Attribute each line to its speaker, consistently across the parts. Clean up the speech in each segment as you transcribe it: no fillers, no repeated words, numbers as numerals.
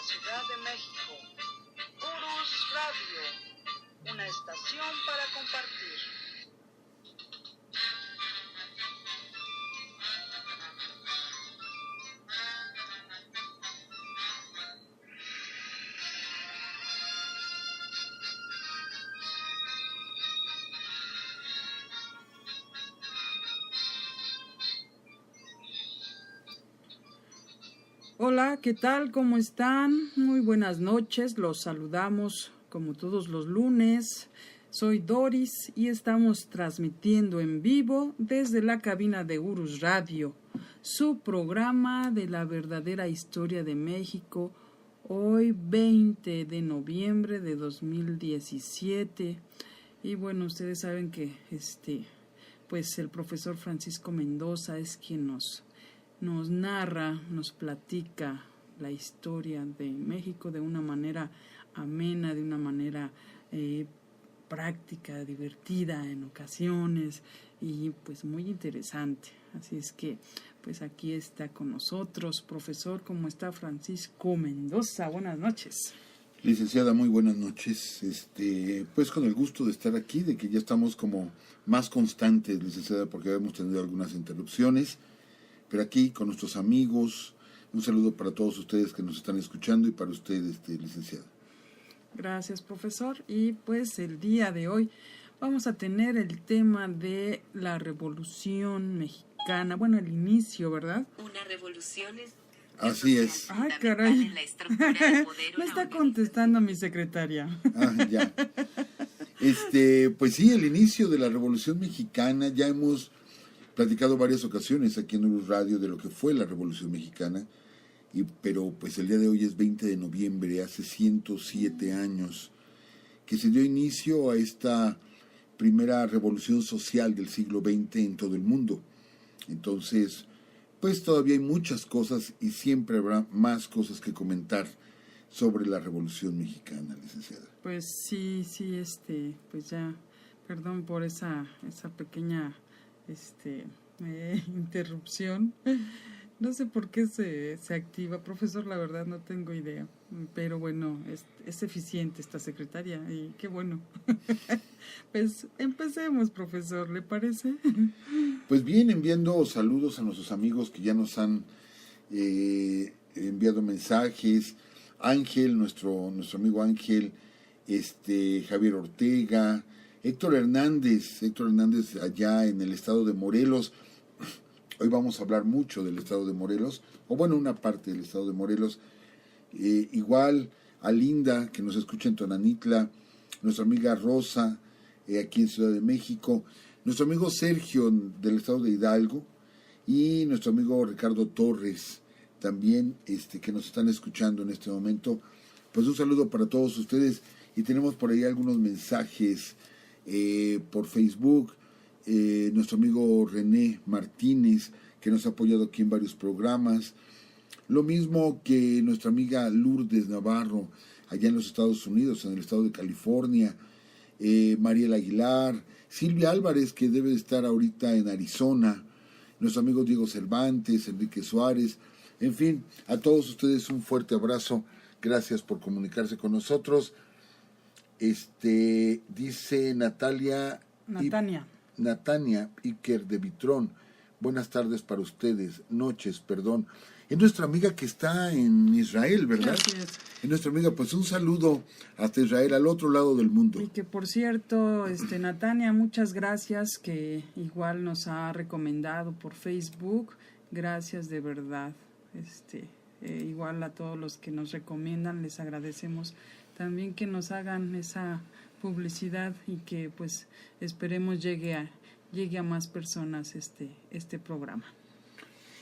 Speaker 1: Ciudad de México. Urus Radio, una estación para compartir.
Speaker 2: Hola, ¿qué tal? ¿Cómo están? Muy buenas noches, los saludamos como todos los lunes. Soy Doris y estamos transmitiendo en vivo desde la cabina de Urus Radio, su programa de la verdadera historia de México, hoy 20 de noviembre de 2017. Y bueno, ustedes saben que pues el profesor Francisco Mendoza es quien nos narra, nos platica la historia de México de una manera amena, de una manera práctica, divertida en ocasiones y pues muy interesante. Así es que pues aquí está con nosotros, profesor. ¿Cómo está Francisco Mendoza? Buenas noches.
Speaker 3: Licenciada, muy buenas noches. Pues con el gusto de estar aquí, de que ya estamos como más constantes, licenciada, porque hemos tenido algunas interrupciones. Pero aquí con nuestros amigos, un saludo para todos ustedes que nos están escuchando y para usted, licenciada.
Speaker 2: Gracias, profesor. Y pues el día de hoy vamos a tener el tema de la Revolución Mexicana. Bueno, el inicio, ¿verdad?
Speaker 4: Una revolución es...
Speaker 3: Así es.
Speaker 2: Ay, caray. Me está contestando mi secretaria.
Speaker 3: Ah, ya. Pues sí, el inicio de la Revolución Mexicana, ya hemos platicado varias ocasiones aquí en Urus Radio de lo que fue la Revolución Mexicana, pero pues el día de hoy es 20 de noviembre, hace 107 años, que se dio inicio a esta primera revolución social del siglo XX en todo el mundo. Entonces, pues todavía hay muchas cosas y siempre habrá más cosas que comentar sobre la Revolución Mexicana, licenciada.
Speaker 2: Pues sí, pues ya, perdón por esa pequeña interrupción. No sé por qué se activa, profesor, la verdad no tengo idea, pero bueno, es eficiente esta secretaria y qué bueno. Pues empecemos, profesor, ¿le parece?
Speaker 3: Pues bien, enviando saludos a nuestros amigos que ya nos han enviado mensajes. Ángel, nuestro amigo Ángel, Javier Ortega, Héctor Hernández allá en el estado de Morelos. Hoy vamos a hablar mucho del estado de Morelos, o bueno, una parte del estado de Morelos. Igual a Linda, que nos escucha en Tonanitla, nuestra amiga Rosa, aquí en Ciudad de México, nuestro amigo Sergio del estado de Hidalgo, y nuestro amigo Ricardo Torres, también que nos están escuchando en este momento. Pues un saludo para todos ustedes, y tenemos por ahí algunos mensajes por Facebook. Nuestro amigo René Martínez, que nos ha apoyado aquí en varios programas, lo mismo que nuestra amiga Lourdes Navarro, allá en los Estados Unidos, en el estado de California, Mariela Aguilar, Silvia Álvarez, que debe de estar ahorita en Arizona, nuestro amigo Diego Cervantes, Enrique Suárez, en fin, a todos ustedes un fuerte abrazo, gracias por comunicarse con nosotros. Dice Natania Iker de Vitrón, buenas tardes para ustedes, noches, perdón. Es nuestra amiga que está en Israel, ¿verdad?
Speaker 2: Así es.
Speaker 3: Es nuestra amiga, pues un saludo hasta Israel, al otro lado del mundo.
Speaker 2: Y que por cierto, Natania, muchas gracias, que igual nos ha recomendado por Facebook, gracias de verdad. Igual a todos los que nos recomiendan, les agradecemos también que nos hagan esa publicidad y que pues esperemos llegue a más personas este programa.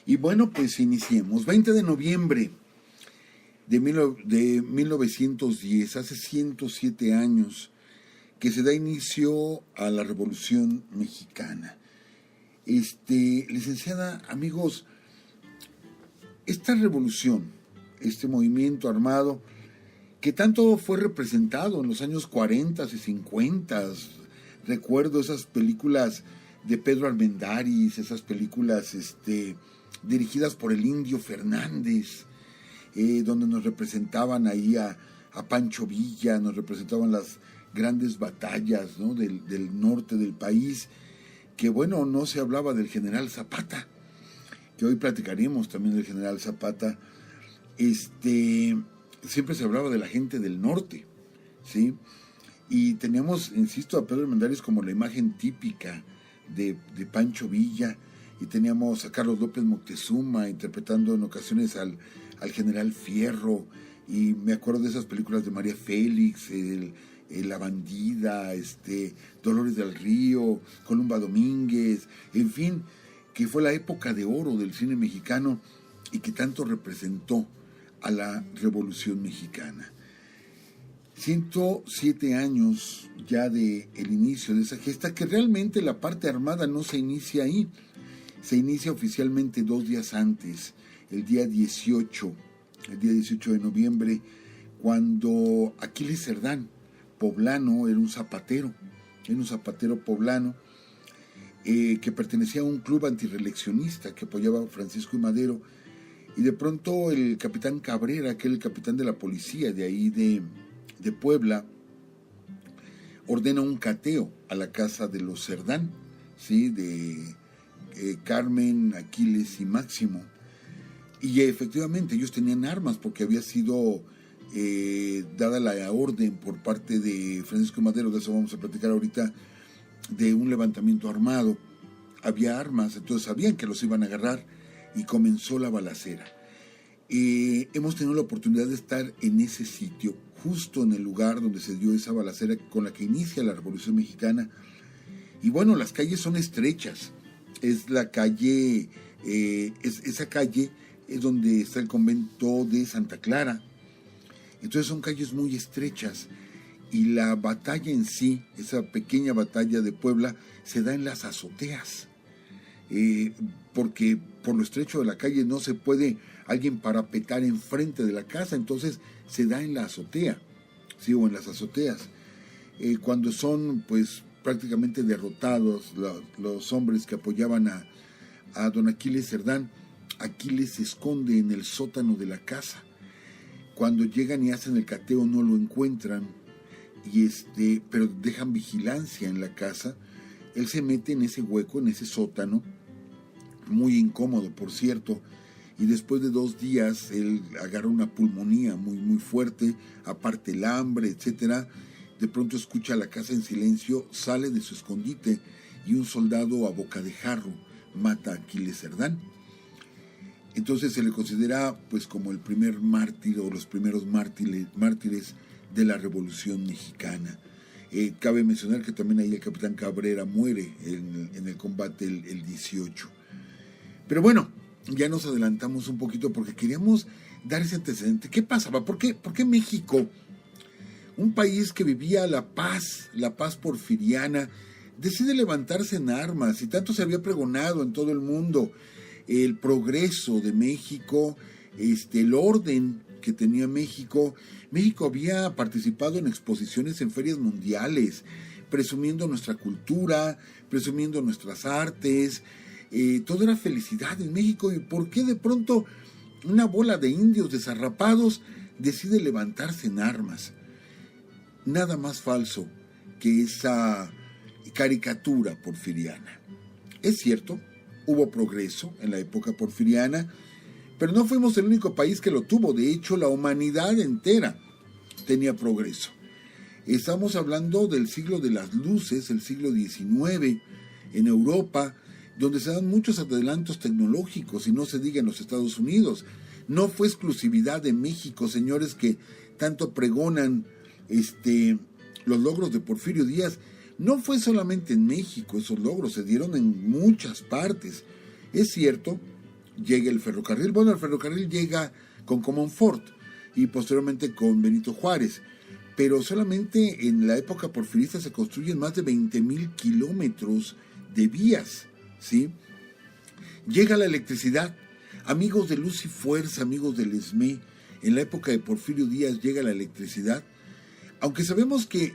Speaker 3: Y bueno, pues iniciemos. 20 de noviembre de 1910, hace 107 años, que se da inicio a la Revolución Mexicana. Licenciada, amigos, esta revolución, este movimiento armado, que tanto fue representado en los años 40 y 50, recuerdo esas películas de Pedro Armendáriz, esas películas dirigidas por el Indio Fernández, donde nos representaban ahí a Pancho Villa, nos representaban las grandes batallas, ¿no?, del norte del país, que bueno, no se hablaba del general Zapata, que hoy platicaremos también del general Zapata. Siempre se hablaba de la gente del norte, ¿sí? Y teníamos, insisto, a Pedro Armendáriz como la imagen típica de Pancho Villa, y teníamos a Carlos López Moctezuma interpretando en ocasiones al general Fierro, y me acuerdo de esas películas de María Félix, La Bandida, Dolores del Río, Columba Domínguez, en fin, que fue la época de oro del cine mexicano y que tanto representó a la Revolución Mexicana. 107 años ya de el inicio de esa gesta, que realmente la parte armada no se inicia ahí, se inicia oficialmente 2 días antes, el día 18 de noviembre, cuando Aquiles Cerdán, poblano, era un zapatero poblano, que pertenecía a un club antirreeleccionista que apoyaba a Francisco I. Madero, y de pronto el capitán Cabrera, que era el capitán de la policía de ahí de Puebla, ordena un cateo a la casa de los Cerdán, ¿sí?, de Carmen, Aquiles y Máximo. Y efectivamente ellos tenían armas porque había sido dada la orden por parte de Francisco Madero, de eso vamos a platicar ahorita, de un levantamiento armado. Había armas, entonces sabían que los iban a agarrar y comenzó la balacera. Hemos tenido la oportunidad de estar en ese sitio, justo en el lugar donde se dio esa balacera con la que inicia la Revolución Mexicana. Y bueno, las calles son estrechas. Es la calle, esa calle es donde está el convento de Santa Clara. Entonces son calles muy estrechas, y la batalla en sí, esa pequeña batalla de Puebla, se da en las azoteas, porque por lo estrecho de la calle no se puede alguien parapetar enfrente de la casa, entonces se da en la azotea, ¿sí?, o en las azoteas. Cuando son pues prácticamente derrotados los hombres que apoyaban a don Aquiles Cerdán, Aquiles se esconde en el sótano de la casa. Cuando llegan y hacen el cateo no lo encuentran, pero dejan vigilancia en la casa. Él se mete en ese hueco, en ese sótano, muy incómodo por cierto, y después de 2 días él agarra una pulmonía muy muy fuerte, aparte el hambre, etcétera. De pronto escucha la casa en silencio, sale de su escondite, y un soldado a boca de jarro mata a Aquiles Cerdán. Entonces se le considera pues como el primer mártir, o los primeros mártires de la Revolución Mexicana. Cabe mencionar que también ahí el capitán Cabrera muere en el combate el 18. Pero bueno, ya nos adelantamos un poquito porque queríamos dar ese antecedente. ¿Qué pasaba? ¿Por qué México, un país que vivía la paz porfiriana, decide levantarse en armas? Y tanto se había pregonado en todo el mundo el progreso de México, el orden que tenía México. México había participado en exposiciones en ferias mundiales, presumiendo nuestra cultura, presumiendo nuestras artes. Todo era felicidad en México. ¿Y por qué de pronto una bola de indios desarrapados decide levantarse en armas? Nada más falso que esa caricatura porfiriana. Es cierto, hubo progreso en la época porfiriana, pero no fuimos el único país que lo tuvo. De hecho, la humanidad entera tenía progreso. Estamos hablando del siglo de las luces, el siglo XIX, en Europa, donde se dan muchos adelantos tecnológicos, y no se diga en los Estados Unidos. No fue exclusividad de México, señores, que tanto pregonan los logros de Porfirio Díaz. No fue solamente en México, esos logros se dieron en muchas partes. Es cierto, llega el ferrocarril. Bueno, el ferrocarril llega con Comonfort y posteriormente con Benito Juárez, pero solamente en la época porfirista se construyen más de 20,000 kilómetros de vías, ¿sí? Llega la electricidad. Amigos de Luz y Fuerza, amigos del ESME, en la época de Porfirio Díaz llega la electricidad, aunque sabemos que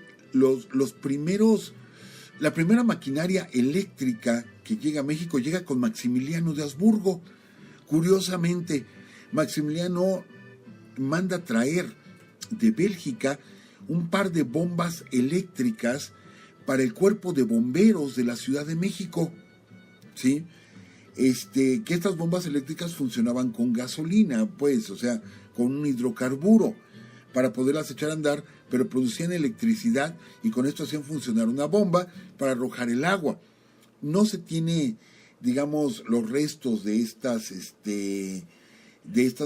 Speaker 3: la primera maquinaria eléctrica que llega a México llega con Maximiliano de Habsburgo. Curiosamente, Maximiliano manda traer de Bélgica un par de bombas eléctricas para el cuerpo de bomberos de la Ciudad de México, ¿sí? Que estas bombas eléctricas funcionaban con gasolina, pues, o sea, con un hidrocarburo, para poderlas echar a andar, pero producían electricidad y con esto hacían funcionar una bomba para arrojar el agua. No se tiene, digamos, los restos de estas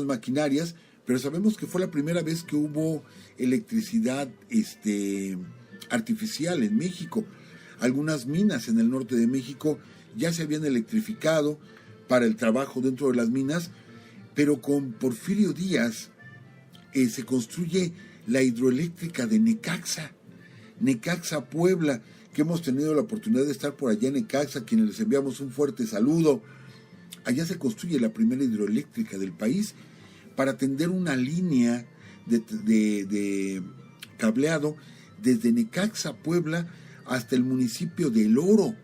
Speaker 3: maquinarias, pero sabemos que fue la primera vez que hubo electricidad artificial en México. Algunas minas en el norte de México ya se habían electrificado para el trabajo dentro de las minas, pero con Porfirio Díaz se construye la hidroeléctrica de Necaxa, Puebla, que hemos tenido la oportunidad de estar por allá en Necaxa, quienes les enviamos un fuerte saludo. Allá se construye la primera hidroeléctrica del país para atender una línea de cableado desde Necaxa, Puebla, hasta el municipio de El Oro,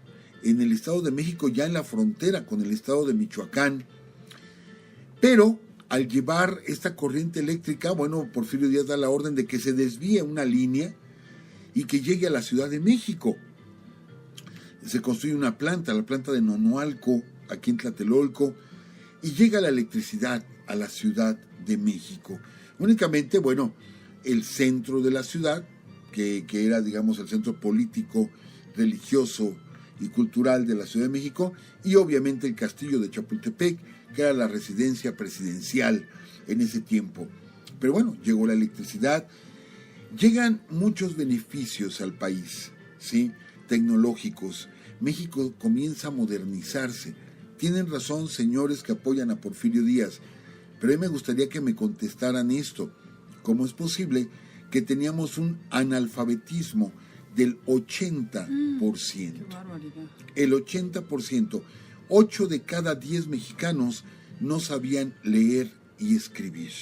Speaker 3: en el Estado de México, ya en la frontera con el Estado de Michoacán. Pero al llevar esta corriente eléctrica, bueno, Porfirio Díaz da la orden de que se desvíe una línea y que llegue a la Ciudad de México. Se construye una planta, la planta de Nonualco, aquí en Tlatelolco, y llega la electricidad a la Ciudad de México. Únicamente, bueno, el centro de la ciudad, que era, digamos, el centro político, religioso y cultural de la Ciudad de México, y obviamente el castillo de Chapultepec, que era la residencia presidencial en ese tiempo. Pero bueno, llegó la electricidad, llegan muchos beneficios al país, ¿sí? Tecnológicos. México comienza a modernizarse. Tienen razón, señores que apoyan a Porfirio Díaz, pero a mí me gustaría que me contestaran esto. ¿Cómo es posible que teníamos un analfabetismo del 80%?
Speaker 2: ¡Qué barbaridad!
Speaker 3: El 80%. 8 de cada 10 mexicanos no sabían leer y escribir.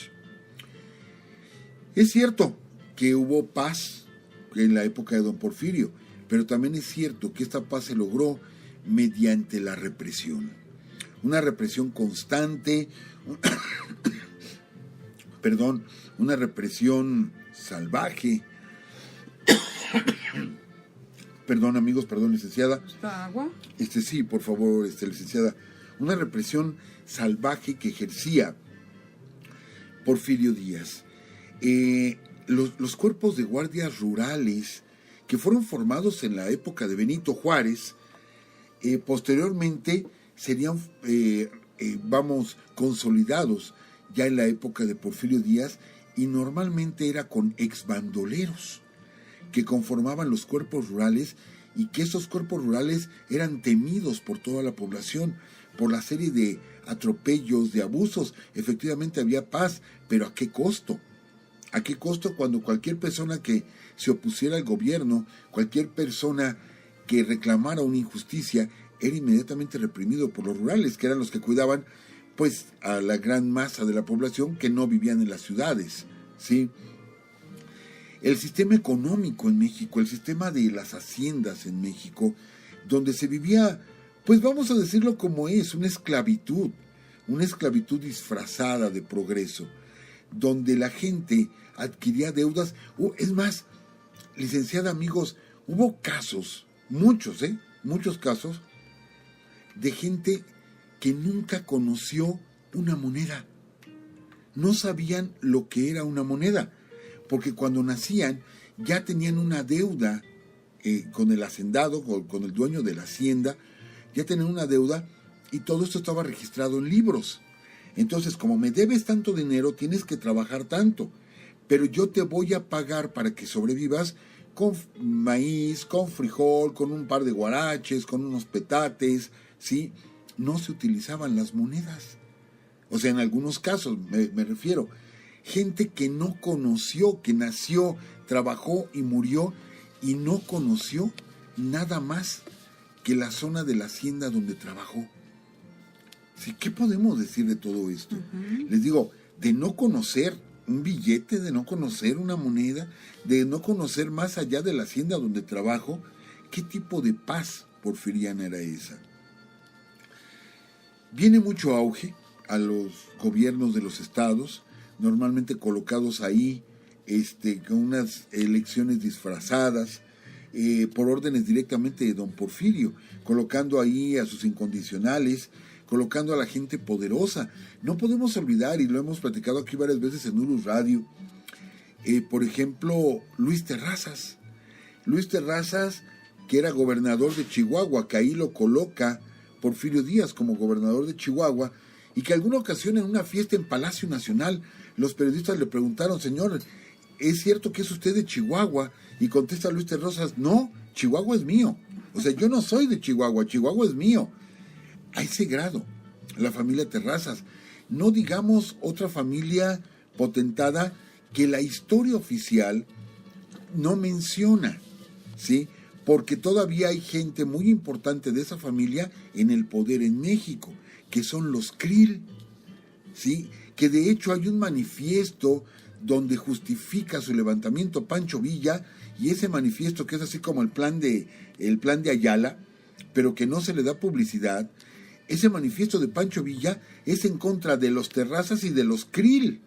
Speaker 3: Es cierto que hubo paz en la época de don Porfirio, pero también es cierto que esta paz se logró mediante la represión. Una represión constante, una represión salvaje. Perdón, amigos, perdón, licenciada.
Speaker 2: ¿Está agua?
Speaker 3: Sí, por favor, licenciada. Una represión salvaje que ejercía Porfirio Díaz. Los cuerpos de guardias rurales que fueron formados en la época de Benito Juárez, posteriormente serían, consolidados ya en la época de Porfirio Díaz, y normalmente era con exbandoleros que conformaban los cuerpos rurales, y que esos cuerpos rurales eran temidos por toda la población por la serie de atropellos, de abusos. Efectivamente había paz, pero ¿a qué costo? ¿A qué costo cuando cualquier persona que se opusiera al gobierno, cualquier persona que reclamara una injusticia, era inmediatamente reprimido por los rurales, que eran los que cuidaban pues a la gran masa de la población que no vivían en las ciudades, ¿sí? El sistema económico en México, el sistema de las haciendas en México, donde se vivía, pues vamos a decirlo como es, una esclavitud disfrazada de progreso, donde la gente adquiría deudas. Es más, licenciada, amigos, hubo casos, muchos casos, de gente que nunca conoció una moneda. No sabían lo que era una moneda, porque cuando nacían ya tenían una deuda con el hacendado, con el dueño de la hacienda, ya tenían una deuda, y todo esto estaba registrado en libros. Entonces, como me debes tanto dinero, tienes que trabajar tanto, pero yo te voy a pagar para que sobrevivas con maíz, con frijol, con un par de guaraches, con unos petates, ¿sí? No se utilizaban las monedas. O sea, en algunos casos, me refiero, gente que no conoció, que nació, trabajó y murió, y no conoció nada más que la zona de la hacienda donde trabajó. ¿Sí? ¿Qué podemos decir de todo esto? Uh-huh. Les digo, de no conocer un billete, de no conocer una moneda, de no conocer más allá de la hacienda donde trabajo, ¿qué tipo de paz porfiriana era esa? Viene mucho auge a los gobiernos de los estados, normalmente colocados ahí, con unas elecciones disfrazadas, por órdenes directamente de don Porfirio, colocando ahí a sus incondicionales, colocando a la gente poderosa. No podemos olvidar, y lo hemos platicado aquí varias veces en Urus Radio, por ejemplo, Luis Terrazas, que era gobernador de Chihuahua, que ahí lo coloca Porfirio Díaz como gobernador de Chihuahua, y que alguna ocasión en una fiesta en Palacio Nacional, los periodistas le preguntaron: señor, ¿es cierto que es usted de Chihuahua? Y contesta Luis Terrazas: no, Chihuahua es mío. O sea, yo no soy de Chihuahua, Chihuahua es mío. A ese grado, la familia Terrazas. No digamos otra familia potentada que la historia oficial no menciona, ¿sí? Porque todavía hay gente muy importante de esa familia en el poder en México, que son los Krill, ¿sí? Que de hecho hay un manifiesto donde justifica su levantamiento Pancho Villa, y ese manifiesto, que es así como el plan de Ayala, pero que no se le da publicidad. Ese manifiesto de Pancho Villa es en contra de los Terrazas y de los Krill,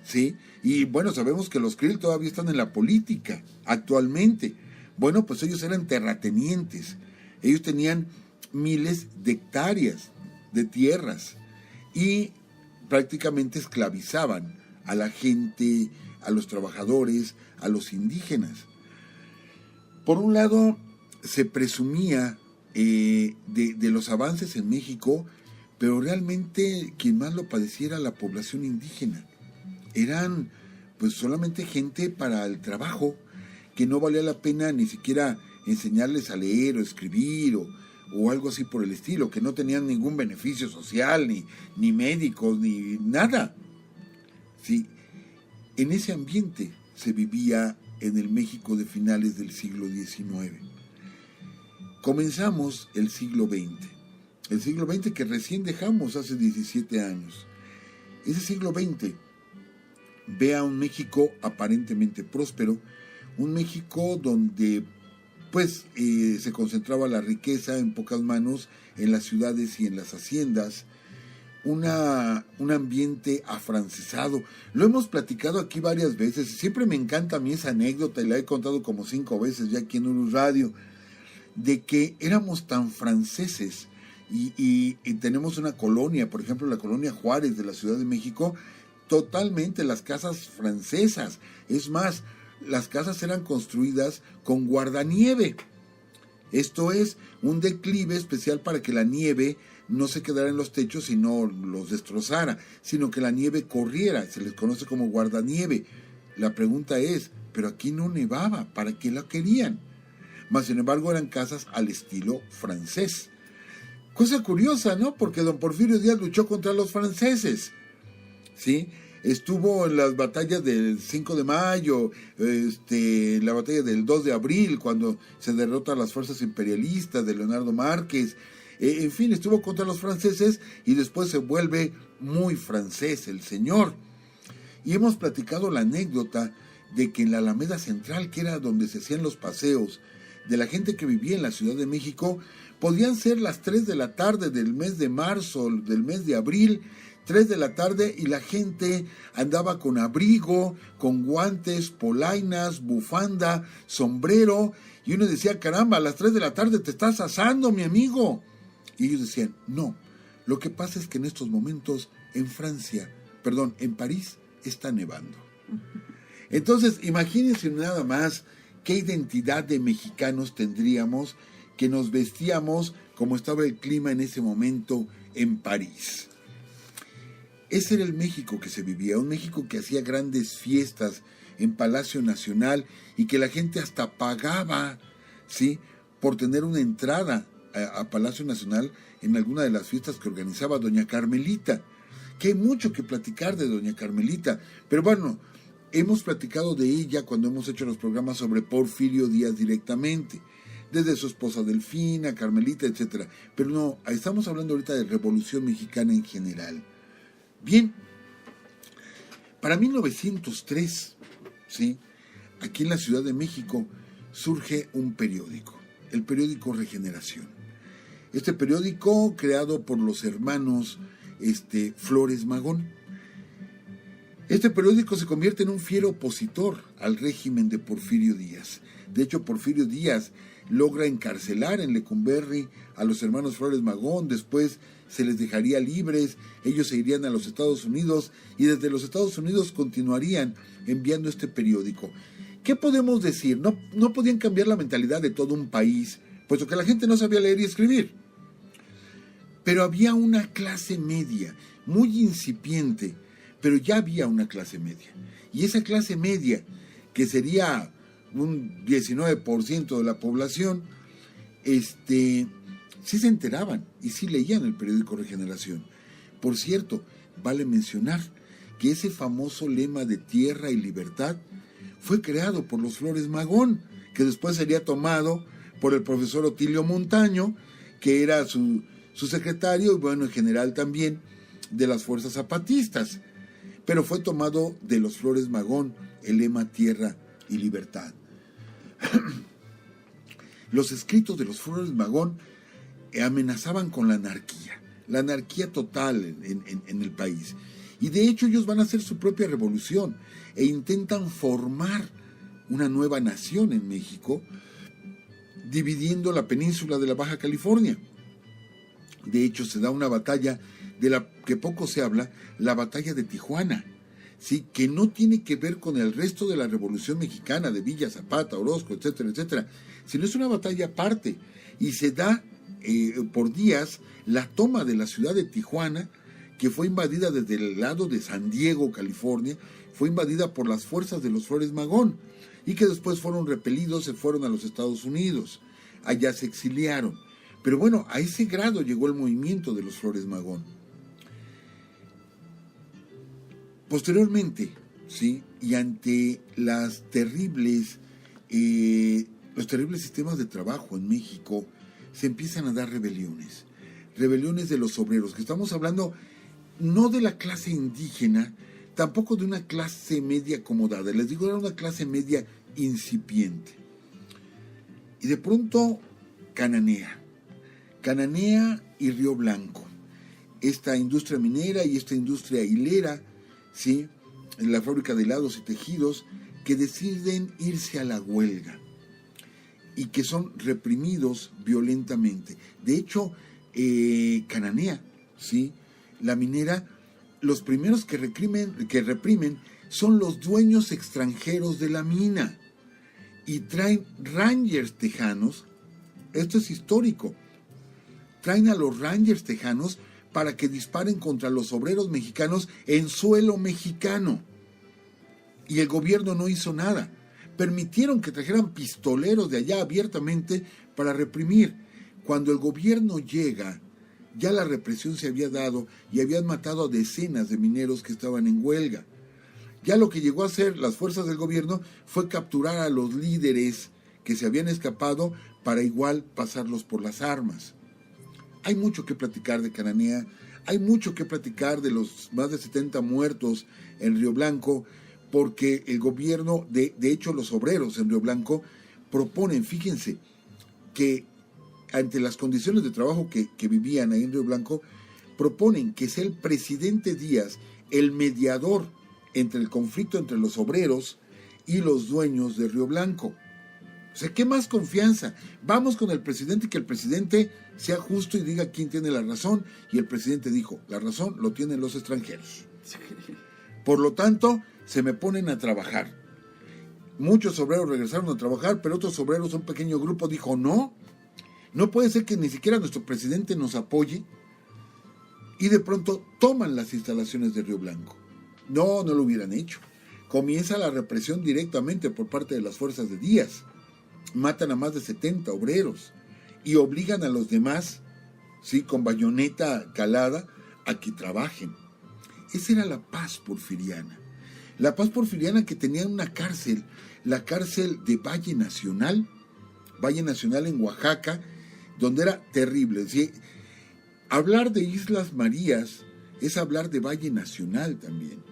Speaker 3: ¿sí? Y bueno, sabemos que los Krill todavía están en la política actualmente. Bueno, pues ellos eran terratenientes. Ellos tenían miles de hectáreas de tierras y prácticamente esclavizaban a la gente, a los trabajadores, a los indígenas. Por un lado, se presumía de los avances en México, pero realmente quien más lo padeciera era la población indígena. Eran pues solamente gente para el trabajo, que no valía la pena ni siquiera enseñarles a leer o escribir o algo así por el estilo, que no tenían ningún beneficio social, ni médicos, ni nada. Sí, en ese ambiente se vivía en el México de finales del siglo XIX. Comenzamos el siglo XX que recién dejamos hace 17 años. Ese siglo XX ve a un México aparentemente próspero, un México donde pues se concentraba la riqueza en pocas manos, en las ciudades y en las haciendas, un ambiente afrancesado. Lo hemos platicado aquí varias veces, siempre me encanta a mí esa anécdota, y la he contado como 5 veces ya aquí en Urus Radio, de que éramos tan franceses y tenemos una colonia, por ejemplo la colonia Juárez de la Ciudad de México, totalmente las casas francesas. Es más, las casas eran construidas con guardanieve. Esto es un declive especial para que la nieve no se quedara en los techos y no los destrozara, sino que la nieve corriera. Se les conoce como guardanieve. La pregunta es, pero aquí no nevaba, ¿para qué la querían? Mas, sin embargo, eran casas al estilo francés. Cosa curiosa, ¿no? Porque don Porfirio Díaz luchó contra los franceses, ¿sí? Estuvo en las batallas del 5 de mayo, la batalla del 2 de abril, cuando se derrota a las fuerzas imperialistas de Leonardo Márquez. En fin, estuvo contra los franceses y después se vuelve muy francés el señor. Y hemos platicado la anécdota de que en la Alameda Central, que era donde se hacían los paseos de la gente que vivía en la Ciudad de México, podían ser las 3 de la tarde del mes de marzo, del mes de abril, 3 de la tarde, y la gente andaba con abrigo, con guantes, polainas, bufanda, sombrero, y uno decía: caramba, a las 3 de la tarde te estás asando, mi amigo. Y ellos decían: no, lo que pasa es que en estos momentos en París está nevando. Entonces, imagínense nada más qué identidad de mexicanos tendríamos, que nos vestíamos como estaba el clima en ese momento en París. Ese era el México que se vivía, un México que hacía grandes fiestas en Palacio Nacional y que la gente hasta pagaba, ¿sí?, por tener una entrada a Palacio Nacional en alguna de las fiestas que organizaba doña Carmelita. Que hay mucho que platicar de doña Carmelita, pero bueno, hemos platicado de ella cuando hemos hecho los programas sobre Porfirio Díaz directamente, desde su esposa Delfina, Carmelita, etc. Pero no, estamos hablando ahorita de Revolución Mexicana en general. Bien, para 1903, ¿sí?, aquí en la Ciudad de México surge un periódico, el periódico Regeneración. Este periódico, creado por los hermanos Flores Magón. Este periódico se convierte en un fiero opositor al régimen de Porfirio Díaz. De hecho, Porfirio Díaz logra encarcelar en Lecumberri a los hermanos Flores Magón, después se les dejaría libres, ellos se irían a los Estados Unidos y desde los Estados Unidos continuarían enviando este periódico. ¿Qué podemos decir? No podían cambiar la mentalidad de todo un país, puesto que la gente no sabía leer y escribir. Pero había una clase media, muy incipiente, pero ya había una clase media. Y esa clase media, que sería un 19% de la población, sí se enteraban y sí leían el periódico Regeneración. Por cierto, vale mencionar que ese famoso lema de tierra y libertad fue creado por los Flores Magón, que después sería tomado por el profesor Otilio Montaño, que era su secretario y bueno, en general también de las fuerzas zapatistas. Pero fue tomado de los Flores Magón el lema tierra y libertad. Los escritos de los Flores Magón amenazaban con la anarquía total en el país. Y de hecho ellos van a hacer su propia revolución e intentan formar una nueva nación en México, dividiendo la península de la Baja California. De hecho, se da una batalla de la que poco se habla, la batalla de Tijuana, ¿sí? Que no tiene que ver con el resto de la Revolución Mexicana, de Villa, Zapata, Orozco, etcétera, etcétera, sino es una batalla aparte, y se da por días la toma de la ciudad de Tijuana, que fue invadida desde el lado de San Diego, California, fue invadida por las fuerzas de los Flores Magón, y que después fueron repelidos, se fueron a los Estados Unidos, allá se exiliaron. Pero bueno, a ese grado llegó el movimiento de los Flores Magón. Posteriormente, ¿sí? Y ante los terribles sistemas de trabajo en México, se empiezan a dar rebeliones de los obreros, que estamos hablando no de la clase indígena, tampoco de una clase media acomodada, les digo, era una clase media incipiente. Y de pronto, Cananea y Río Blanco, esta industria minera y esta industria hilera, ¿sí? En la fábrica de helados y tejidos, que deciden irse a la huelga y que son reprimidos violentamente. De hecho, Cananea, ¿sí? La minera, los primeros que reprimen son los dueños extranjeros de la mina y traen rangers tejanos. Esto es histórico. Traen a los rangers tejanos para que disparen contra los obreros mexicanos en suelo mexicano. Y el gobierno no hizo nada. Permitieron que trajeran pistoleros de allá abiertamente para reprimir. Cuando el gobierno llega, ya la represión se había dado y habían matado a decenas de mineros que estaban en huelga. Ya lo que llegó a hacer las fuerzas del gobierno fue capturar a los líderes que se habían escapado para igual pasarlos por las armas. Hay mucho que platicar de Cananea, hay mucho que platicar de los más de 70 muertos en Río Blanco, porque el gobierno, de hecho los obreros en Río Blanco, proponen, fíjense, que ante las condiciones de trabajo que vivían ahí en Río Blanco, proponen que sea el presidente Díaz el mediador entre el conflicto entre los obreros y los dueños de Río Blanco. O sea, ¿qué más confianza? Vamos con el presidente, que el presidente sea justo y diga quién tiene la razón. Y el presidente dijo, la razón lo tienen los extranjeros. Por lo tanto, se me ponen a trabajar. Muchos obreros regresaron a trabajar, pero otros obreros, un pequeño grupo, dijo, no puede ser que ni siquiera nuestro presidente nos apoye. Y de pronto toman las instalaciones de Río Blanco. No lo hubieran hecho. Comienza la represión directamente por parte de las fuerzas de Díaz. Matan a más de 70 obreros y obligan a los demás, ¿sí? Con bayoneta calada, a que trabajen. Esa era la paz porfiriana. La paz porfiriana que tenía una cárcel, la cárcel de Valle Nacional en Oaxaca, donde era terrible. ¿Sí? Hablar de Islas Marías es hablar de Valle Nacional también.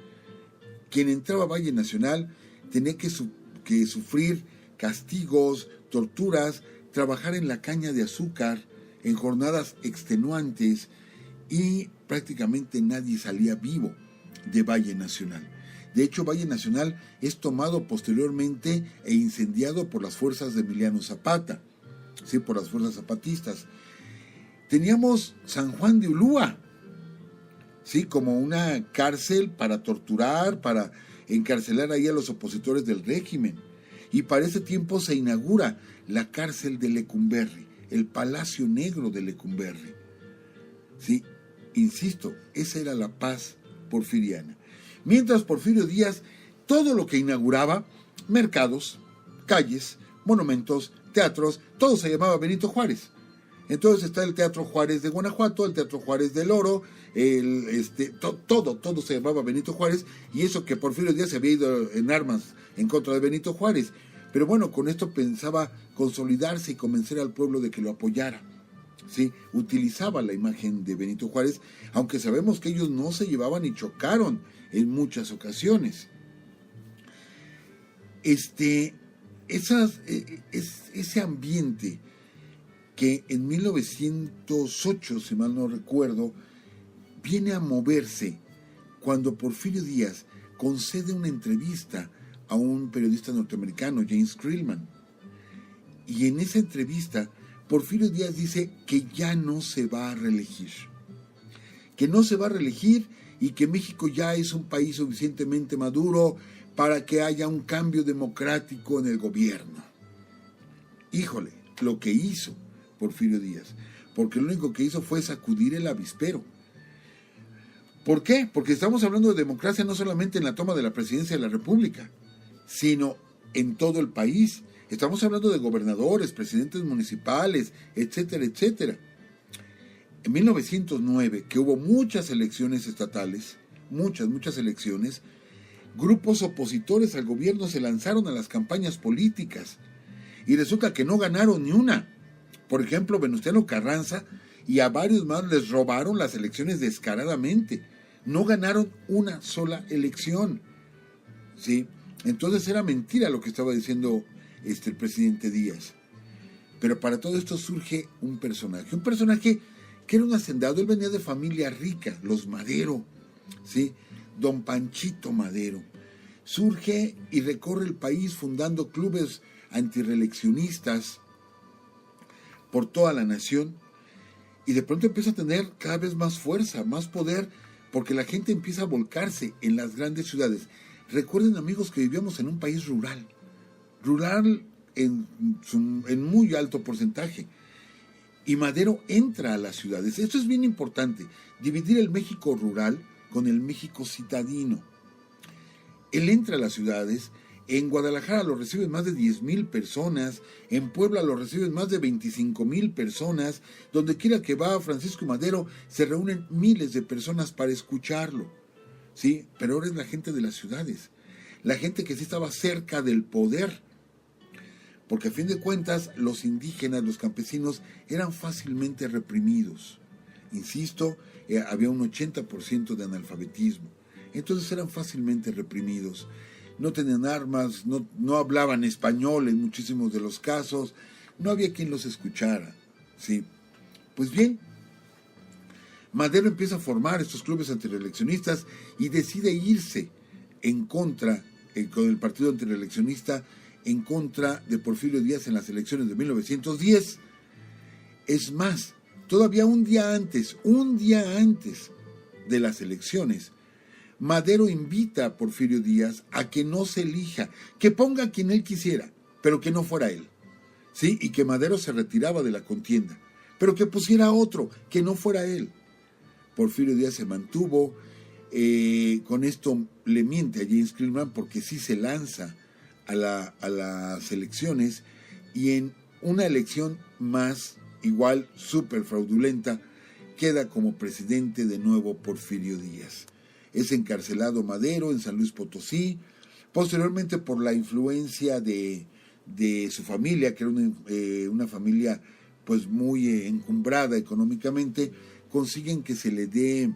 Speaker 3: Quien entraba a Valle Nacional tenía que sufrir castigos, torturas, trabajar en la caña de azúcar, en jornadas extenuantes, y prácticamente nadie salía vivo de Valle Nacional. De hecho, Valle Nacional es tomado posteriormente e incendiado por las fuerzas de Emiliano Zapata, ¿sí? Por las fuerzas zapatistas. Teníamos San Juan de Ulúa, ¿sí? Como una cárcel para torturar, para encarcelar ahí a los opositores del régimen. Y para ese tiempo se inaugura la cárcel de Lecumberri, el Palacio Negro de Lecumberri. Sí, insisto, esa era la paz porfiriana. Mientras Porfirio Díaz, todo lo que inauguraba, mercados, calles, monumentos, teatros, todo se llamaba Benito Juárez. Entonces está el Teatro Juárez de Guanajuato, el Teatro Juárez del Oro, todo se llamaba Benito Juárez, y eso que Porfirio Díaz se había ido en armas en contra de Benito Juárez. Pero bueno, con esto pensaba consolidarse y convencer al pueblo de que lo apoyara. ¿Sí? Utilizaba la imagen de Benito Juárez, aunque sabemos que ellos no se llevaban y chocaron en muchas ocasiones. Ese ambiente que en 1908, si mal no recuerdo, viene a moverse cuando Porfirio Díaz concede una entrevista a un periodista norteamericano, James Creelman. Y en esa entrevista, Porfirio Díaz dice que ya no se va a reelegir. Que no se va a reelegir y que México ya es un país suficientemente maduro para que haya un cambio democrático en el gobierno. Híjole, lo que hizo Porfirio Díaz, porque lo único que hizo fue sacudir el avispero. ¿Por qué? Porque estamos hablando de democracia no solamente en la toma de la presidencia de la República, sino en todo el país. Estamos hablando de gobernadores, presidentes municipales, etcétera, etcétera. En 1909, que hubo muchas elecciones estatales, muchas elecciones, grupos opositores al gobierno se lanzaron a las campañas políticas y resulta que no ganaron ni una. Por ejemplo, Venustiano Carranza y a varios más les robaron las elecciones descaradamente. No ganaron una sola elección. ¿Sí? Entonces era mentira lo que estaba diciendo el presidente Díaz. Pero para todo esto surge un personaje que era un hacendado. Él venía de familia rica, los Madero, ¿sí? Don Panchito Madero. Surge y recorre el país fundando clubes antirreeleccionistas por toda la nación, y de pronto empieza a tener cada vez más fuerza, más poder, porque la gente empieza a volcarse en las grandes ciudades. Recuerden, amigos, que vivíamos en un país rural en muy alto porcentaje, y Madero entra a las ciudades. Esto es bien importante, dividir el México rural con el México citadino. Él entra a las ciudades. En Guadalajara lo reciben más de 10,000 personas, en Puebla lo reciben más de 25,000 personas, donde quiera que va Francisco Madero se reúnen miles de personas para escucharlo, ¿sí? Pero ahora es la gente de las ciudades, la gente que sí estaba cerca del poder, porque a fin de cuentas los indígenas, los campesinos eran fácilmente reprimidos. Insisto, había un 80% de analfabetismo, entonces eran fácilmente reprimidos. No tenían armas, no hablaban español en muchísimos de los casos, no había quien los escuchara, ¿sí? Pues bien, Madero empieza a formar estos clubes antireeleccionistas y decide irse en contra, con el partido antireeleccionista, en contra de Porfirio Díaz en las elecciones de 1910. Es más, todavía un día antes de las elecciones, Madero invita a Porfirio Díaz a que no se elija, que ponga a quien él quisiera, pero que no fuera él, ¿sí? Y que Madero se retiraba de la contienda, pero que pusiera a otro, que no fuera él. Porfirio Díaz se mantuvo, con esto le miente a James Creelman porque sí se lanza a las elecciones, y en una elección más, igual súper fraudulenta, queda como presidente de nuevo Porfirio Díaz. Es encarcelado Madero en San Luis Potosí, posteriormente por la influencia de su familia, que era una familia pues muy encumbrada económicamente, consiguen que se le dé,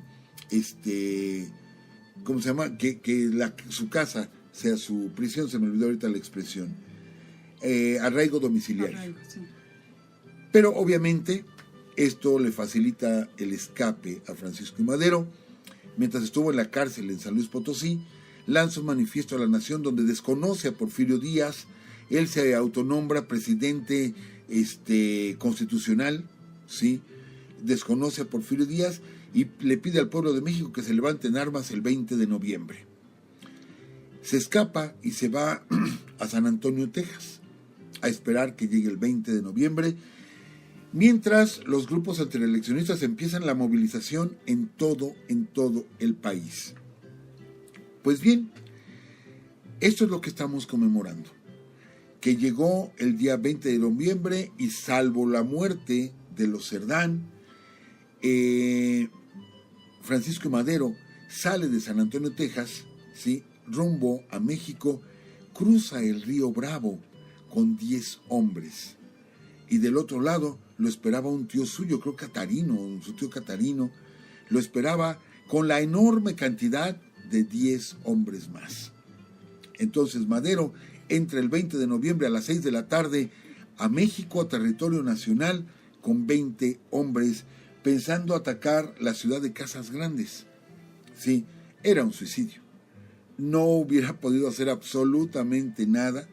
Speaker 3: ¿cómo se llama? Que su casa sea su prisión, se me olvidó ahorita la expresión, arraigo domiciliario. Sí. Pero obviamente esto le facilita el escape a Francisco y Madero. Mientras estuvo en la cárcel en San Luis Potosí, lanza un manifiesto a la nación donde desconoce a Porfirio Díaz. Él se autonombra presidente constitucional, ¿sí? Desconoce a Porfirio Díaz y le pide al pueblo de México que se levante en armas el 20 de noviembre. Se escapa y se va a San Antonio, Texas, a esperar que llegue el 20 de noviembre, mientras los grupos antireeleccionistas empiezan la movilización en todo el país. Pues bien, esto es lo que estamos conmemorando, que llegó el día 20 de noviembre y salvo la muerte de los Cerdán, Francisco y Madero sale de San Antonio, Texas, ¿sí?, rumbo a México, cruza el río Bravo con 10 hombres. Y del otro lado lo esperaba un tío suyo, creo Catarino, su tío Catarino, lo esperaba con la enorme cantidad de 10 hombres más. Entonces Madero entra el 20 de noviembre a las 6 de la tarde a México, a territorio nacional, con 20 hombres, pensando atacar la ciudad de Casas Grandes. Sí, era un suicidio. No hubiera podido hacer absolutamente nada.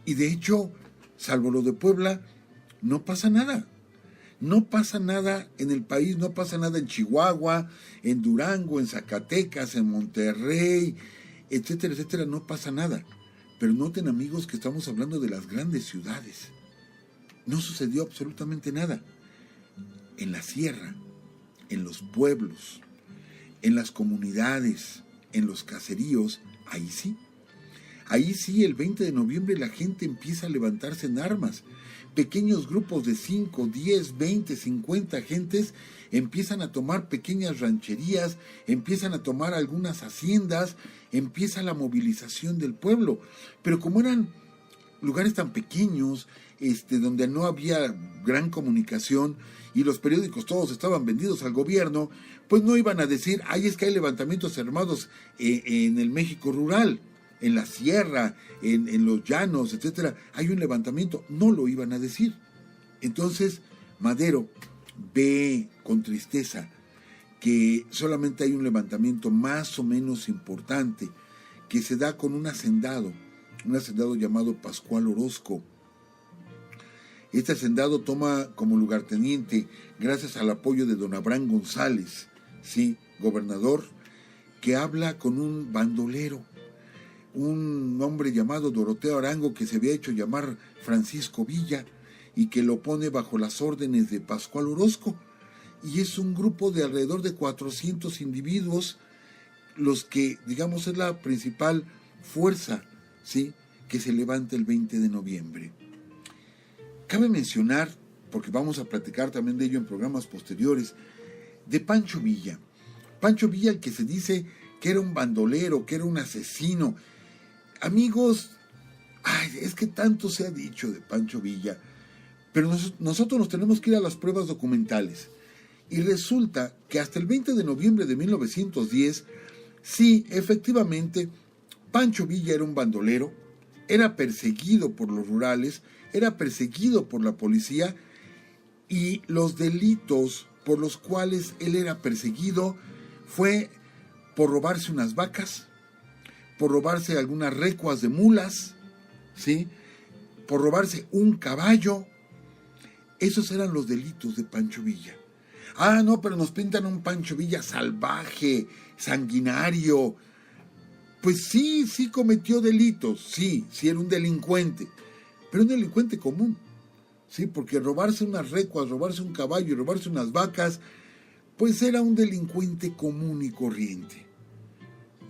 Speaker 3: Y de hecho, salvo lo de Puebla, no pasa nada. No pasa nada en el país, no pasa nada en Chihuahua, en Durango, en Zacatecas, en Monterrey, etcétera, etcétera, no pasa nada. Pero noten, amigos, que estamos hablando de las grandes ciudades. No sucedió absolutamente nada. En la sierra, en los pueblos, en las comunidades, en los caseríos, ahí sí. Ahí sí, el 20 de noviembre la gente empieza a levantarse en armas. Pequeños grupos de 5, 10, 20, 50 gentes empiezan a tomar pequeñas rancherías, empiezan a tomar algunas haciendas, empieza la movilización del pueblo. Pero como eran lugares tan pequeños, donde no había gran comunicación y los periódicos todos estaban vendidos al gobierno, pues no iban a decir, ay, es que hay levantamientos armados en el México rural, en la sierra, en los llanos, etcétera, hay un levantamiento. No lo iban a decir. Entonces Madero ve con tristeza que solamente hay un levantamiento más o menos importante que se da con un hacendado llamado Pascual Orozco. Este hacendado toma como lugarteniente, gracias al apoyo de don Abraham González, sí, gobernador, que habla con un bandolero, un hombre llamado Doroteo Arango, que se había hecho llamar Francisco Villa, y que lo pone bajo las órdenes de Pascual Orozco. Y es un grupo de alrededor de 400 individuos, los que, digamos, es la principal fuerza, ¿sí?, que se levanta el 20 de noviembre. Cabe mencionar, porque vamos a platicar también de ello en programas posteriores, de Pancho Villa. Pancho Villa, el que se dice que era un bandolero, que era un asesino. Amigos, es que tanto se ha dicho de Pancho Villa, pero nosotros nos tenemos que ir a las pruebas documentales. Y resulta que hasta el 20 de noviembre de 1910, sí, efectivamente, Pancho Villa era un bandolero, era perseguido por los rurales, era perseguido por la policía, y los delitos por los cuales él era perseguido fue por robarse unas vacas, por robarse algunas recuas de mulas, ¿sí?, por robarse un caballo. Esos eran los delitos de Pancho Villa. Ah, no, pero nos pintan un Pancho Villa salvaje, sanguinario. Pues sí cometió delitos, sí era un delincuente, pero un delincuente común, sí, porque robarse unas recuas, robarse un caballo y robarse unas vacas, pues era un delincuente común y corriente.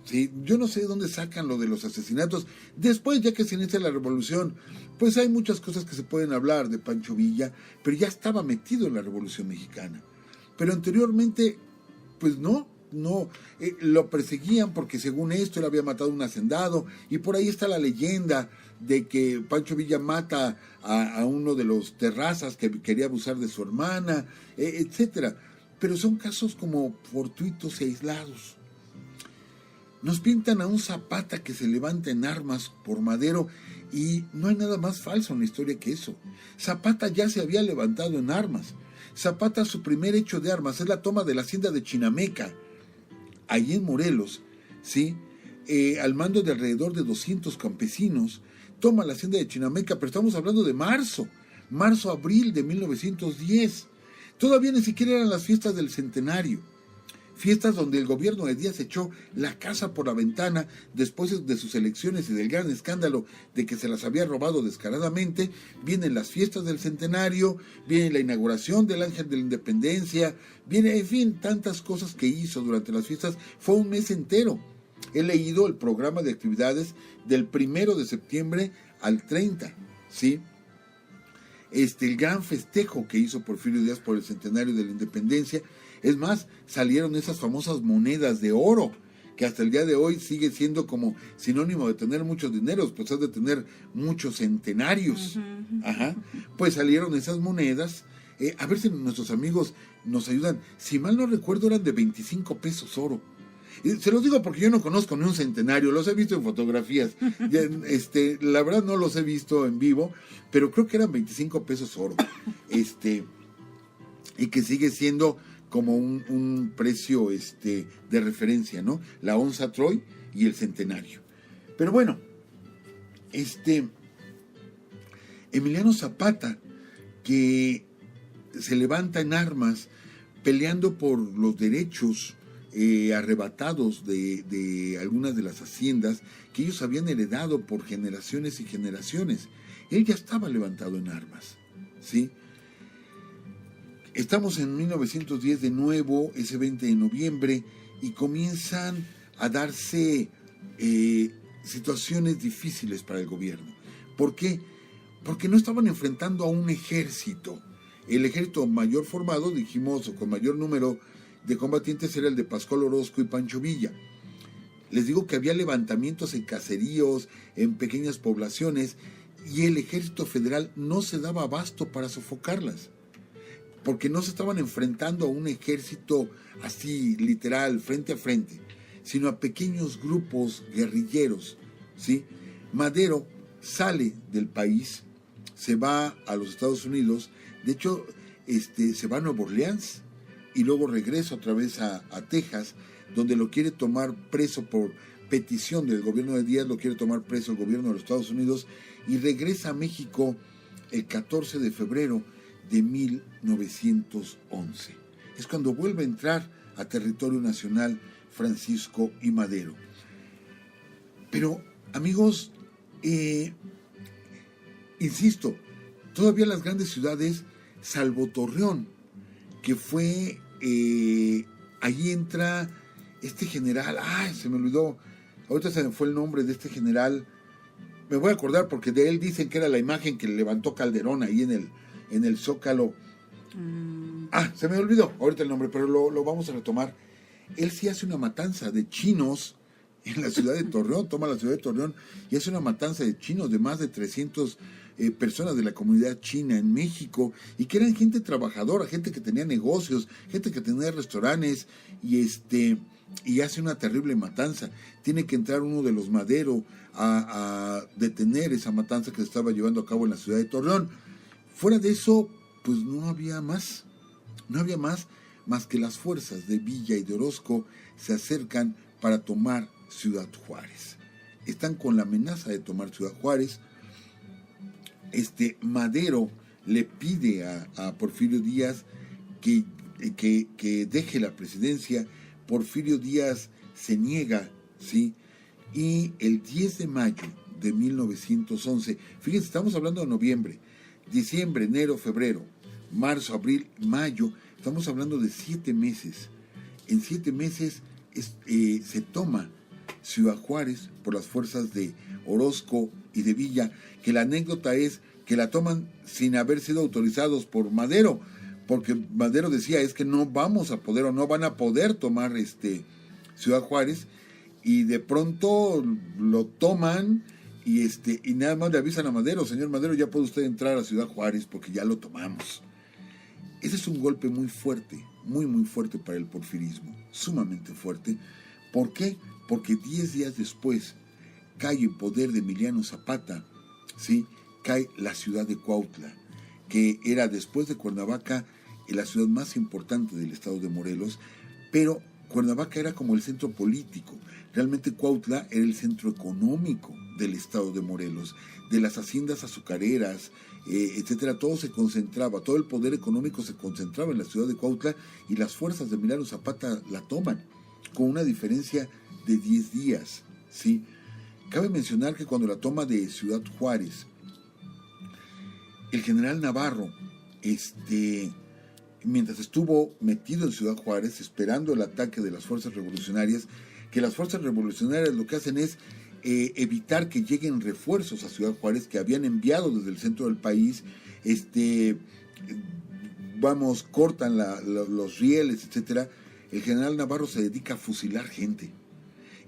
Speaker 3: Sí, yo no sé de dónde sacan lo de los asesinatos. Después, ya que se inicia la revolución, pues hay muchas cosas que se pueden hablar de Pancho Villa, pero ya estaba metido en la Revolución Mexicana. Pero anteriormente, pues no, lo perseguían porque según esto él había matado a un hacendado, y por ahí está la leyenda de que Pancho Villa mata a uno de los Terrazas que quería abusar de su hermana, etcétera. Pero son casos como fortuitos e aislados. Nos pintan a un Zapata que se levanta en armas por Madero, y no hay nada más falso en la historia que eso. Zapata ya se había levantado en armas. Zapata, su primer hecho de armas es la toma de la hacienda de Chinameca, allí en Morelos, ¿sí? Al mando de alrededor de 200 campesinos, toma la hacienda de Chinameca, pero estamos hablando de marzo-abril de 1910. Todavía ni siquiera eran las fiestas del centenario. Fiestas donde el gobierno de Díaz echó la casa por la ventana después de sus elecciones y del gran escándalo de que se las había robado descaradamente. Vienen las fiestas del centenario, viene la inauguración del Ángel de la Independencia, viene, en fin, tantas cosas que hizo durante las fiestas. Fue un mes entero. He leído el programa de actividades del 1 de septiembre al 30, ¿sí? El gran festejo que hizo Porfirio Díaz por el centenario de la Independencia. Es más, salieron esas famosas monedas de oro, que hasta el día de hoy sigue siendo como sinónimo de tener muchos dineros, pues has de tener muchos centenarios. Ajá. Pues salieron esas monedas. A ver si nuestros amigos nos ayudan. Si mal no recuerdo, eran de 25 pesos oro. Se los digo porque yo no conozco ni un centenario, los he visto en fotografías. La verdad no los he visto en vivo, pero creo que eran 25 pesos oro. Y que sigue siendo como un precio de referencia, ¿no? La onza Troy y el centenario. Pero bueno, Emiliano Zapata, que se levanta en armas peleando por los derechos arrebatados de algunas de las haciendas que ellos habían heredado por generaciones y generaciones. Él ya estaba levantado en armas, ¿sí? Estamos en 1910 de nuevo, ese 20 de noviembre, y comienzan a darse situaciones difíciles para el gobierno. ¿Por qué? Porque no estaban enfrentando a un ejército. El ejército mayor formado, dijimos, o con mayor número de combatientes era el de Pascual Orozco y Pancho Villa. Les digo que había levantamientos en caseríos, en pequeñas poblaciones, y el ejército federal no se daba abasto para sofocarlas, porque no se estaban enfrentando a un ejército así, literal, frente a frente, sino a pequeños grupos guerrilleros, ¿sí? Madero sale del país, se va a los Estados Unidos, de hecho, se va a Nueva Orleans, y luego regresa otra vez a Texas, donde lo quiere tomar preso por petición del gobierno de Díaz, lo quiere tomar preso el gobierno de los Estados Unidos, y regresa a México el 14 de febrero de 1911. Es cuando vuelve a entrar a territorio nacional Francisco I. Madero. Pero, amigos, insisto, todavía las grandes ciudades, salvo Torreón, que fue, allí entra este general, se me olvidó, ahorita se me fue el nombre de este general, me voy a acordar porque de él dicen que era la imagen que levantó Calderón ahí en el Zócalo. Se me olvidó ahorita el nombre, pero lo vamos a retomar. Él sí hace una matanza de chinos en la ciudad de Torreón, toma la ciudad de Torreón y hace una matanza de chinos de más de 300 personas de la comunidad china en México, y que eran gente trabajadora, gente que tenía negocios, gente que tenía restaurantes, y hace una terrible matanza. Tiene que entrar uno de los Madero a detener esa matanza que se estaba llevando a cabo en la ciudad de Torreón. Fuera de eso, pues no había más que las fuerzas de Villa y de Orozco se acercan para tomar Ciudad Juárez. Están con la amenaza de tomar Ciudad Juárez. Madero le pide a Porfirio Díaz que deje la presidencia. Porfirio Díaz se niega, ¿sí? Y el 10 de mayo de 1911, fíjense, estamos hablando de noviembre, diciembre, enero, febrero, marzo, abril, mayo, estamos hablando de 7 meses. En 7 meses se toma Ciudad Juárez por las fuerzas de Orozco y de Villa, que la anécdota es que la toman sin haber sido autorizados por Madero, porque Madero decía, es que no vamos a poder o no van a poder tomar Ciudad Juárez, y de pronto lo toman y nada más le avisan a Madero, señor Madero, ya puede usted entrar a Ciudad Juárez porque ya lo tomamos. Ese es un golpe muy fuerte, muy muy fuerte para el porfirismo, sumamente fuerte. ¿Por qué? Porque 10 días después cae en poder de Emiliano Zapata, ¿sí? Cae la ciudad de Cuautla, que era después de Cuernavaca la ciudad más importante del estado de Morelos, pero Cuernavaca era como el centro político. Realmente Cuautla era el centro económico del estado de Morelos, de las haciendas azucareras, etcétera. Todo se concentraba, todo el poder económico se concentraba en la ciudad de Cuautla, y las fuerzas de Emiliano Zapata la toman con una diferencia de 10 días, ¿sí? Cabe mencionar que cuando la toma de Ciudad Juárez, el general Navarro, mientras estuvo metido en Ciudad Juárez esperando el ataque de las fuerzas revolucionarias, que las fuerzas revolucionarias lo que hacen es evitar que lleguen refuerzos a Ciudad Juárez, que habían enviado desde el centro del país, cortan los rieles, etcétera. El general Navarro se dedica a fusilar gente,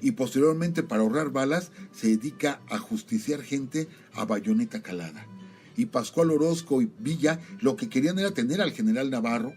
Speaker 3: y posteriormente, para ahorrar balas, se dedica a justiciar gente a bayoneta calada. Y Pascual Orozco y Villa lo que querían era tener al general Navarro,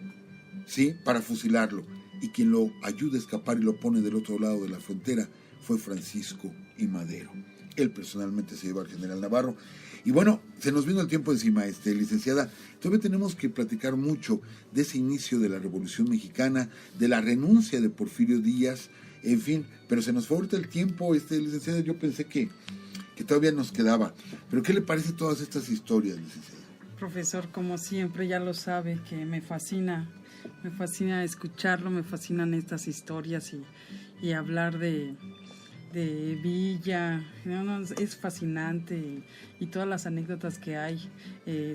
Speaker 3: ¿sí?, para fusilarlo. Y quien lo ayuda a escapar y lo pone del otro lado de la frontera fue Francisco I. Madero. Él personalmente se llevó al general Navarro. Y bueno, se nos vino el tiempo encima, licenciada. Todavía tenemos que platicar mucho de ese inicio de la Revolución Mexicana, de la renuncia de Porfirio Díaz, en fin, pero se nos fue ahorita el tiempo, licenciada. Yo pensé que todavía nos quedaba. Pero ¿qué le parece todas estas historias, licenciada?
Speaker 2: Profesor, como siempre, ya lo sabe que me fascina escucharlo, me fascinan estas historias y hablar de Villa. No, es fascinante, y todas las anécdotas que hay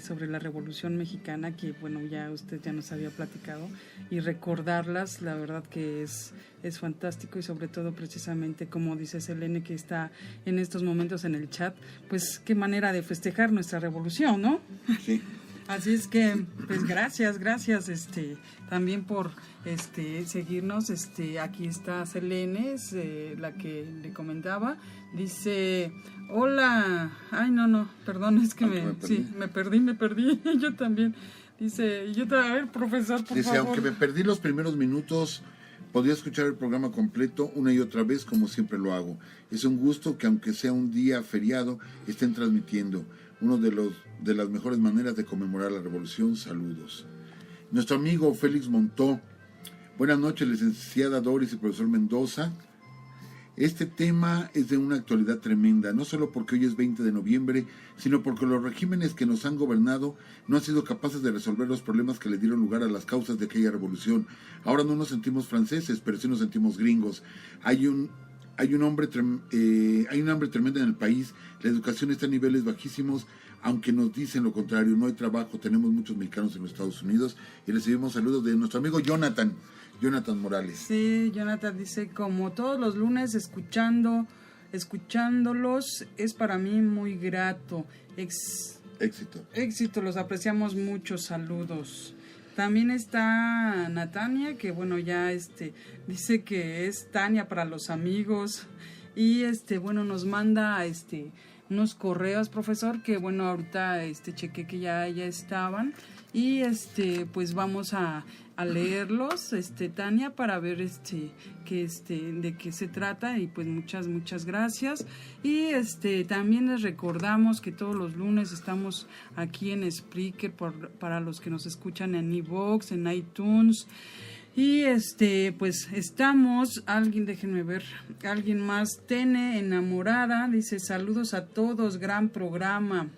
Speaker 2: sobre la Revolución Mexicana, que bueno, ya usted ya nos había platicado, y recordarlas, la verdad que es fantástico. Y sobre todo, precisamente, como dice Selene, que está en estos momentos en el chat, pues qué manera de festejar nuestra revolución, ¿no?
Speaker 3: Sí.
Speaker 2: Así es que, pues gracias también por seguirnos. Aquí está Selene, la que le comentaba. Dice, hola, ay no, perdón, es que me perdí, yo también. Dice, a ver, profesor, por favor.
Speaker 3: Aunque me perdí los primeros minutos, podría escuchar el programa completo una y otra vez, como siempre lo hago. Es un gusto que, aunque sea un día feriado, estén transmitiendo. Uno de las mejores maneras de conmemorar la revolución. Saludos. Nuestro amigo Félix Montó. Buenas noches, licenciada Doris y profesor Mendoza. Este tema es de una actualidad tremenda, no solo porque hoy es 20 de noviembre, sino porque los regímenes que nos han gobernado no han sido capaces de resolver los problemas que le dieron lugar a las causas de aquella revolución. Ahora no nos sentimos franceses, pero sí nos sentimos gringos. Hay un hambre tremenda en el país, la educación está a niveles bajísimos, aunque nos dicen lo contrario, no hay trabajo, tenemos muchos mexicanos en los Estados Unidos, y recibimos saludos de nuestro amigo Jonathan Morales.
Speaker 2: Sí, Jonathan dice, como todos los lunes, escuchándolos, es para mí muy grato. Éxito, los apreciamos mucho, saludos. También está Natania, que bueno, ya dice que es Tania para los amigos, y bueno, nos manda unos correos, profesor, que bueno, ahorita chequé que ya estaban, y pues vamos a leerlos, Tania, para ver de qué se trata, y pues muchas gracias. Y también les recordamos que todos los lunes estamos aquí en Spreaker para los que nos escuchan en iVoox, en iTunes. Y pues estamos, déjenme ver, alguien más, Tene Enamorada, dice, saludos a todos, gran programa.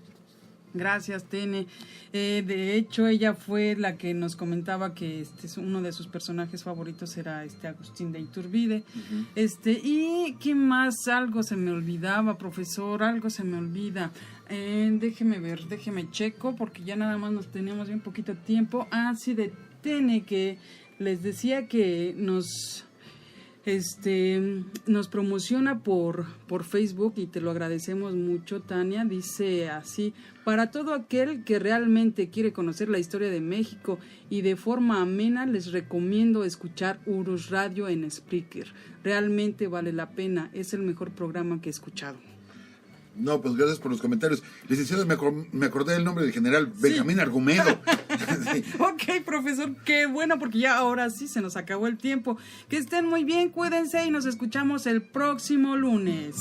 Speaker 2: Gracias, Tene. De hecho, ella fue la que nos comentaba que uno de sus personajes favoritos era Agustín de Iturbide. Uh-huh. Y ¿qué más? Algo se me olvidaba, profesor, algo se me olvida. Déjeme checo, porque ya nada más nos tenemos bien poquito tiempo. Sí, de Tene, que les decía que nos promociona por Facebook, y te lo agradecemos mucho, Tania. Dice así: para todo aquel que realmente quiere conocer la historia de México y de forma amena, les recomiendo escuchar Urus Radio en Spreaker. Realmente vale la pena, es el mejor programa que he escuchado.
Speaker 3: No, pues gracias por los comentarios. Licenciado, me acordé del nombre del general Benjamín Argumedo.
Speaker 2: Sí. Ok, profesor, qué bueno, porque ya ahora sí se nos acabó el tiempo. Que estén muy bien, cuídense y nos escuchamos el próximo lunes.